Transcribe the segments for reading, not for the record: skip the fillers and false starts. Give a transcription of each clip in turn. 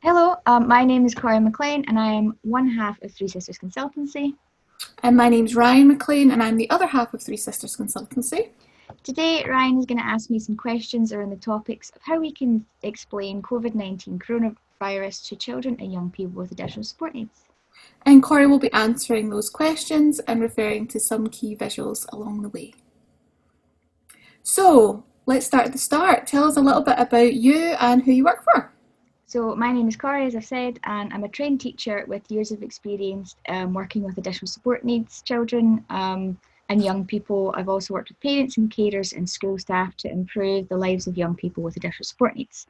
Hello, my name is Corrie McLean and I am one half of Three Sisters Consultancy. And my name's Ryan McLean, and I'm the other half of Three Sisters Consultancy. Today, Ryan is going to ask me some questions around the topics of how we can explain COVID-19 coronavirus to children and young people with additional support needs. And Corey will be answering those questions and referring to some key visuals along the way. So, let's start at the start. Tell us a little bit about you and who you work for. So my name is Corrie, as I've said, and I'm a trained teacher with years of experience working with additional support needs children and young people. I've also worked with parents and carers and school staff to improve the lives of young people with additional support needs.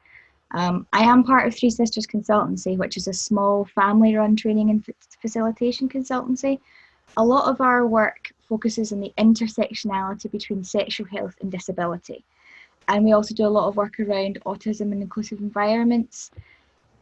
I am part of Three Sisters Consultancy, which is a small family-run training and facilitation consultancy. A lot of our work focuses on the intersectionality between sexual health and disability. And we also do a lot of work around autism and inclusive environments.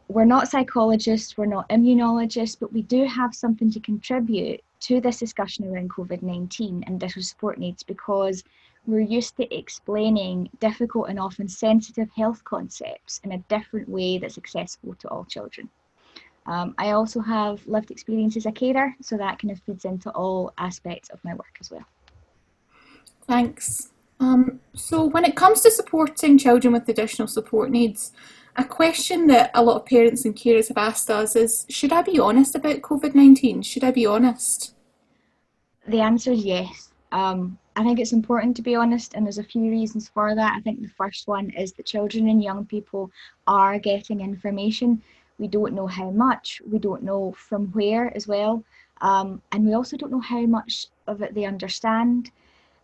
We're not psychologists, we're not immunologists, but we do have something to contribute to this discussion around COVID-19 and additional support needs because we're used to explaining difficult and often sensitive health concepts in a different way that's accessible to all children. I also have lived experience as a carer, so that kind of feeds into all aspects of my work as well. Thanks. So, when it comes to supporting children with additional support needs, a question that a lot of parents and carers have asked us is, should I be honest about COVID-19? Should I be honest? The answer is yes. I think it's important to be honest, and there's a few reasons for that. I think the first one is that children and young people are getting information. We don't know how much, we don't know from where as well, and we also don't know how much of it they understand.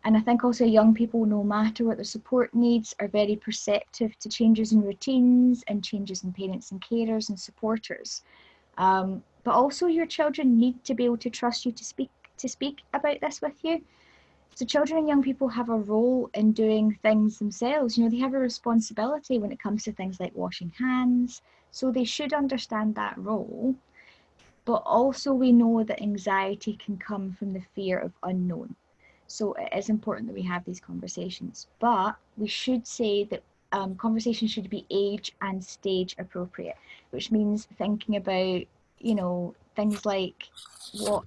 And I think also young people, no matter what their support needs, are very perceptive to changes in routines and changes in parents and carers and supporters. But also your children need to be able to trust you to speak about this with you. So children and young people have a role in doing things themselves. You know, they have a responsibility when it comes to things like washing hands. So they should understand that role. But also we know that anxiety can come from the fear of unknown. So it is important that we have these conversations. But we should say that conversations should be age and stage appropriate, which means thinking about, things like what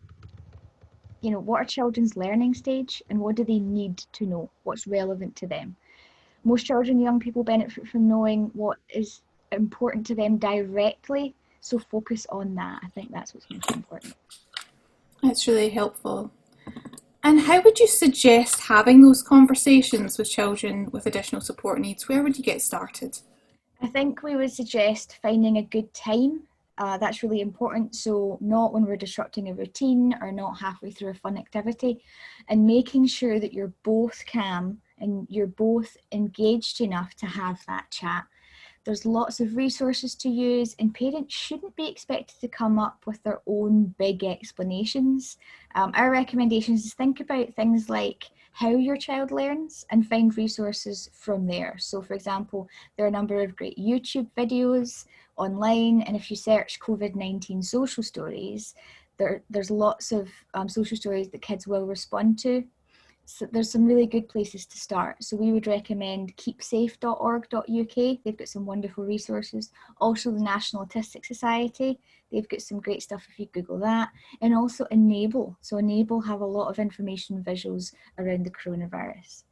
what are children's learning stage and what do they need to know, what's relevant to them. Most children and young people benefit from knowing what is important to them directly, so focus on that. I think that's what's most important. That's really helpful. And how would you suggest having those conversations with children with additional support needs? Where would you get started? I think we would suggest finding a good time. That's really important. So not when we're disrupting a routine or not halfway through a fun activity, and making sure that you're both calm and you're both engaged enough to have that chat. There's lots of resources to use, and parents shouldn't be expected to come up with their own big explanations. Our recommendations is think about things like how your child learns and find resources from there. So, for example, there are a number of great YouTube videos online, and if you search COVID-19 social stories, there's lots of social stories that kids will respond to. So there's some really good places to start. So we would recommend keepsafe.org.uk. They've got some wonderful resources. Also the National Autistic Society. They've got some great stuff if you Google that. And also Enable. So Enable have a lot of information and visuals around the coronavirus.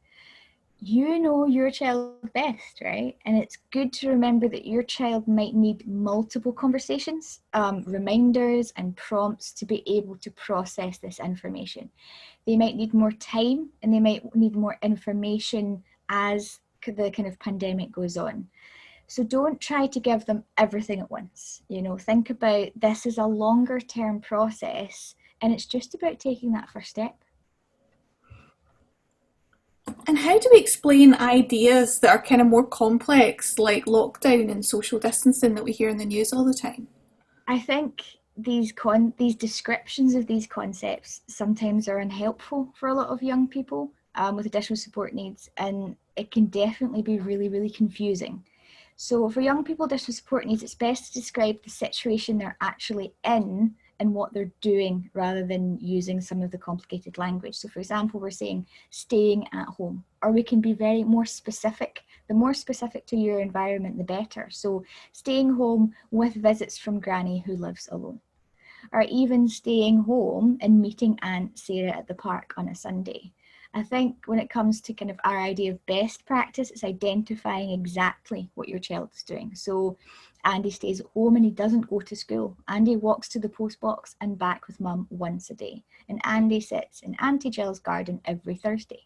You know your child best, right? And it's good to remember that your child might need multiple conversations, reminders and prompts to be able to process this information. They might need more time and they might need more information as the kind of pandemic goes on. So don't try to give them everything at once. Think about this as a longer term process, and it's just about taking that first step. And how do we explain ideas that are kind of more complex, like lockdown and social distancing that we hear in the news all the time? I think these descriptions of these concepts sometimes are unhelpful for a lot of young people with additional support needs, and it can definitely be really, really confusing. So for young people with additional support needs, it's best to describe the situation they're actually in in what they're doing rather than using some of the complicated language. So for example, we're saying staying at home, or we can be very more specific. The more specific to your environment, the better. So staying home with visits from Granny who lives alone, or even staying home and meeting Aunt Sarah at the park on a Sunday. I think when it comes to kind of our idea of best practice, it's identifying exactly what your child is doing. So Andy stays at home and he doesn't go to school. Andy walks to the post box and back with mum once a day. And Andy sits in Auntie Jill's garden every Thursday.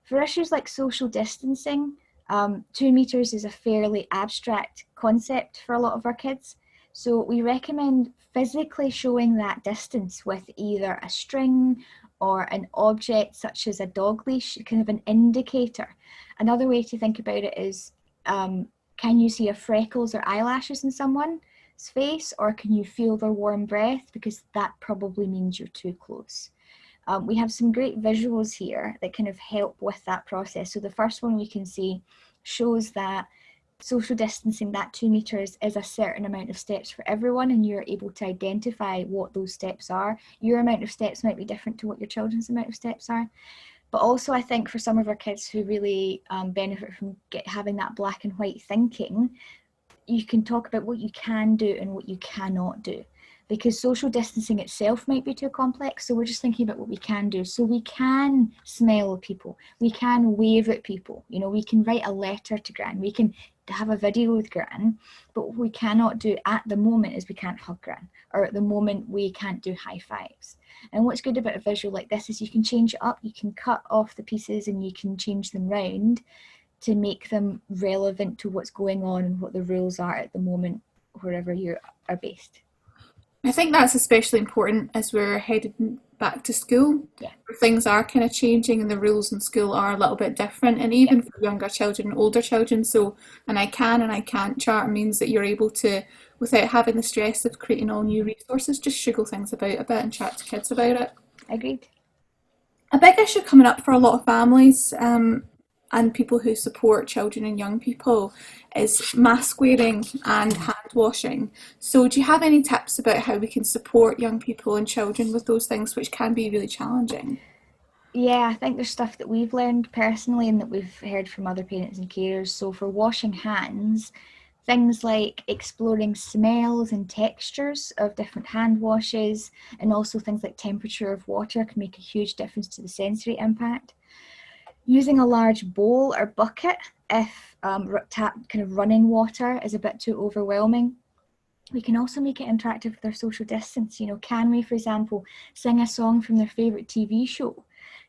For issues like social distancing, 2 meters is a fairly abstract concept for a lot of our kids. So we recommend physically showing that distance with either a string or an object such as a dog leash, kind of an indicator. Another way to think about it is, can you see a freckles or eyelashes in someone's face, or can you feel their warm breath? Because that probably means you're too close. We have some great visuals here that kind of help with that process. So the first one we can see shows that social distancing, that 2 meters, is a certain amount of steps for everyone, and you're able to identify what those steps are. Your amount of steps might be different to what your children's amount of steps are. But also I think for some of our kids who really benefit from having that black and white thinking, you can talk about what you can do and what you cannot do, because social distancing itself might be too complex. So we're just thinking about what we can do. So we can smell people, we can wave at people, you know, we can write a letter to Gran, we can have a video with Gran, but what we cannot do at the moment is we can't hug Gran, or at the moment we can't do high fives. And what's good about a visual like this is you can change it up, you can cut off the pieces and you can change them round to make them relevant to what's going on and what the rules are at the moment wherever you are based. I think that's especially important as we're headed back to school, Yeah. where things are kind of changing and the rules in school are a little bit different, and even for younger children and older children. So an I can and I can't chart means that you're able to, without having the stress of creating all new resources, just sugar things about a bit and chat to kids about it. Agreed. A big issue coming up for a lot of families and people who support children and young people is mask wearing and hand washing. So do you have any tips about how we can support young people and children with those things, which can be really challenging? Yeah, I think there's stuff that we've learned personally and that we've heard from other parents and carers. So for washing hands, things like exploring smells and textures of different hand washes, and also things like temperature of water can make a huge difference to the sensory impact. Using a large bowl or bucket if kind of running water is a bit too overwhelming. We can also make it interactive with our social distance. You know, can we, for example, sing a song from their favourite TV show?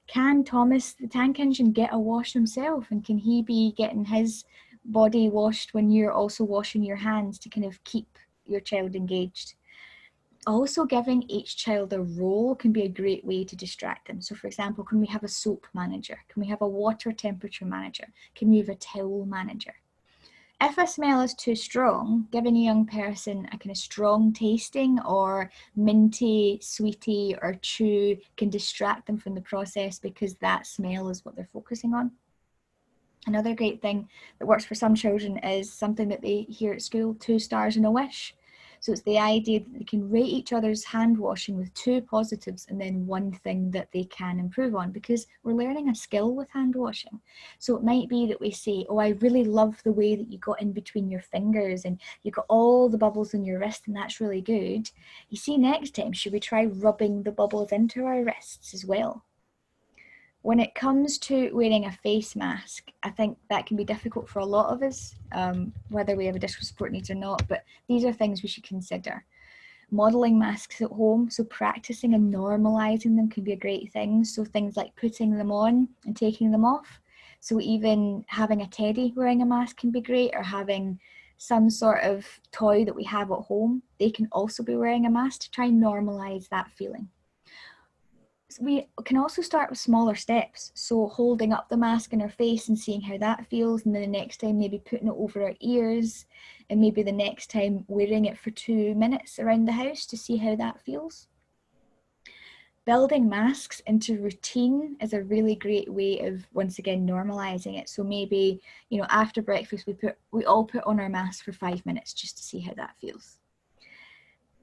Can Thomas the Tank Engine get a wash himself? And can he be getting his body washed when you're also washing your hands to kind of keep your child engaged? Also, giving each child a role can be a great way to distract them. So for example, can we have a soap manager? Can we have a water temperature manager? Can we have a towel manager? If a smell is too strong, giving a young person a kind of strong tasting or minty, sweetie or chew can distract them from the process, because that smell is what they're focusing on. Another great thing that works for some children is something that they hear at school, 2 stars and a wish. So it's the idea that they can rate each other's hand washing with 2 positives and then 1 thing that they can improve on, because we're learning a skill with hand washing. So it might be that we say, oh, I really love the way that you got in between your fingers and you got all the bubbles on your wrist, and that's really good. You see, next time, should we try rubbing the bubbles into our wrists as well? When it comes to wearing a face mask, I think that can be difficult for a lot of us, whether we have additional support needs or not, but these are things we should consider. Modelling masks at home, so practicing and normalising them can be a great thing. So things like putting them on and taking them off. So even having a teddy wearing a mask can be great, or having some sort of toy that we have at home, they can also be wearing a mask to try and normalise that feeling. We can also start with smaller steps, so holding up the mask in our face and seeing how that feels, and then the next time maybe putting it over our ears, and maybe the next time wearing it for 2 minutes around the house to see how that feels. Building masks into routine is a really great way of, once again, normalizing it. So maybe, you know, after breakfast we all put on our masks for 5 minutes just to see how that feels.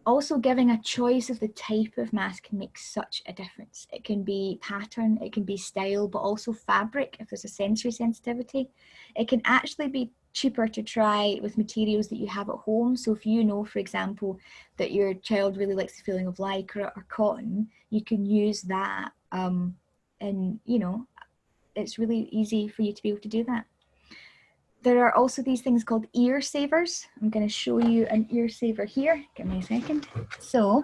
Also, giving a choice of the type of mask can make such a difference. It can be pattern, it can be style, but also fabric if there's a sensory sensitivity. It can actually be cheaper to try with materials that you have at home. So if you know, for example, that your child really likes the feeling of lycra or cotton, you can use that. And, you know, it's really easy for you to be able to do that. There are also these things called ear savers. I'm going to show you an ear saver here. Give me a second. So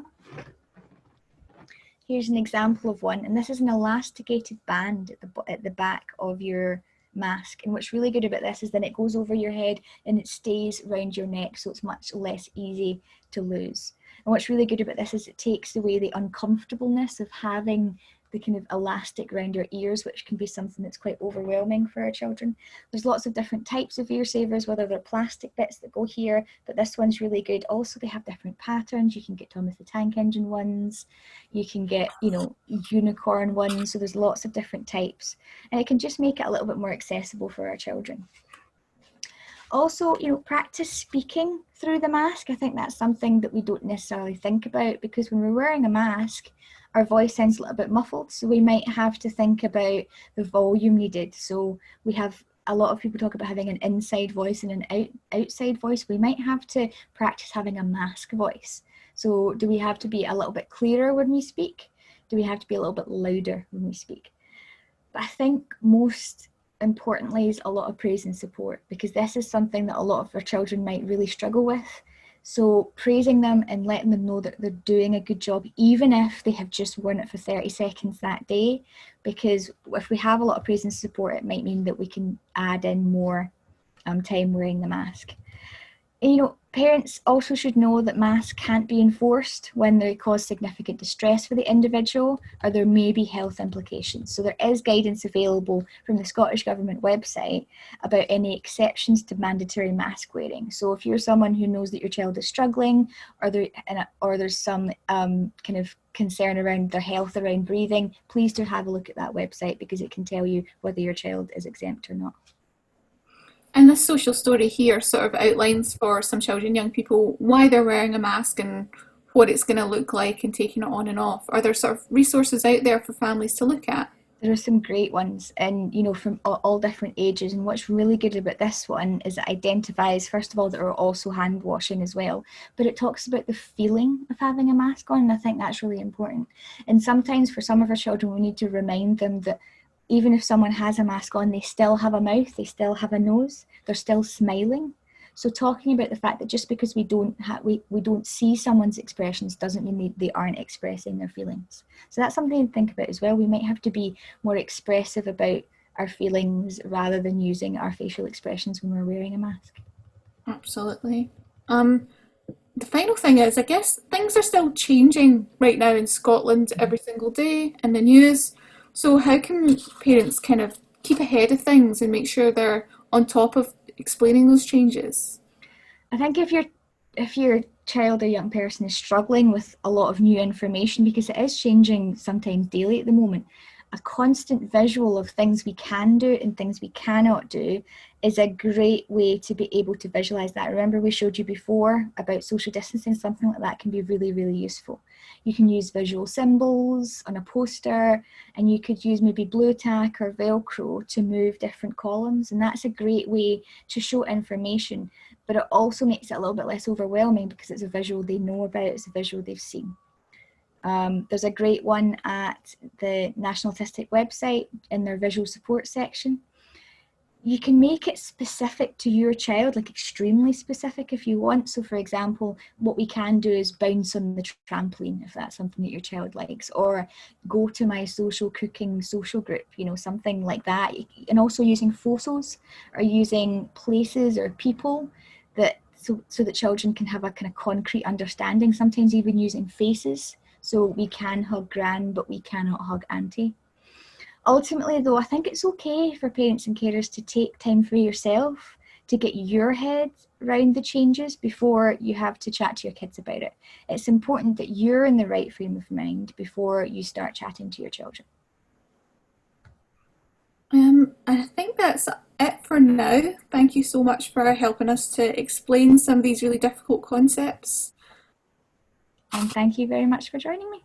here's an example of one, and this is an elasticated band at the back of your mask. And what's really good about this is then it goes over your head and it stays around your neck, so it's much less easy to lose. And what's really good about this is it takes away the uncomfortableness of having the kind of elastic around your ears, which can be something that's quite overwhelming for our children. There's lots of different types of ear savers, whether they're plastic bits that go here, but this one's really good. Also, they have different patterns. You can get Thomas the Tank Engine ones, you can get, you know, unicorn ones, so there's lots of different types. And it can just make it a little bit more accessible for our children. Also, you know, practice speaking through the mask. I think that's something that we don't necessarily think about, because when we're wearing a mask, our voice sounds a little bit muffled. So we might have to think about the volume needed. So we have a lot of people talk about having an inside voice and an outside voice. We might have to practice having a mask voice. So do we have to be a little bit clearer when we speak? Do we have to be a little bit louder when we speak? But I think most importantly is a lot of praise and support, because this is something that a lot of our children might really struggle with. So praising them and letting them know that they're doing a good job, even if they have just worn it for 30 seconds that day, because if we have a lot of praise and support, it might mean that we can add in more time wearing the mask. And, you know, parents also should know that masks can't be enforced when they cause significant distress for the individual, or there may be health implications. So there is guidance available from the Scottish Government website about any exceptions to mandatory mask wearing. So if you're someone who knows that your child is struggling, or there's some kind of concern around their health around breathing, please do have a look at that website, because it can tell you whether your child is exempt or not. And this social story here sort of outlines for some children, young people, why they're wearing a mask and what it's going to look like and taking it on and off. Are there sort of resources out there for families to look at? There are some great ones, and you know, from all different ages. And what's really good about this one is it identifies, first of all, that there are also hand washing as well, but it talks about the feeling of having a mask on, and I think that's really important. And sometimes for some of our children, we need to remind them that even if someone has a mask on, they still have a mouth, they still have a nose, they're still smiling. So talking about the fact that just because we don't see someone's expressions doesn't mean they aren't expressing their feelings. So that's something to think about as well. We might have to be more expressive about our feelings rather than using our facial expressions when we're wearing a mask. Absolutely. The final thing is, I guess things are still changing right now in Scotland every single day in the news. So how can parents kind of keep ahead of things and make sure they're on top of explaining those changes? I think if your child or young person is struggling with a lot of new information, because it is changing sometimes daily at the moment, a constant visual of things we can do and things we cannot do is a great way to be able to visualize that. Remember, we showed you before about social distancing. Something like that can be really, really useful. You can use visual symbols on a poster, and you could use maybe blue tack or Velcro to move different columns, and that's a great way to show information, but it also makes it a little bit less overwhelming because it's a visual they know about, it's a visual they've seen. There's a great one at the National Autistic website in their visual support section. You can make it specific to your child, like extremely specific if you want. So for example, what we can do is bounce on the trampoline if that's something that your child likes, or go to my social cooking social group, you know, something like that. And also using photos or using places or people that so that children can have a kind of concrete understanding, sometimes even using faces. So we can hug gran, but we cannot hug auntie. Ultimately, though, I think it's okay for parents and carers to take time for yourself to get your head around the changes before you have to chat to your kids about it. It's important that you're in the right frame of mind before you start chatting to your children. I think that's it for now. Thank you so much for helping us to explain some of these really difficult concepts. And thank you very much for joining me.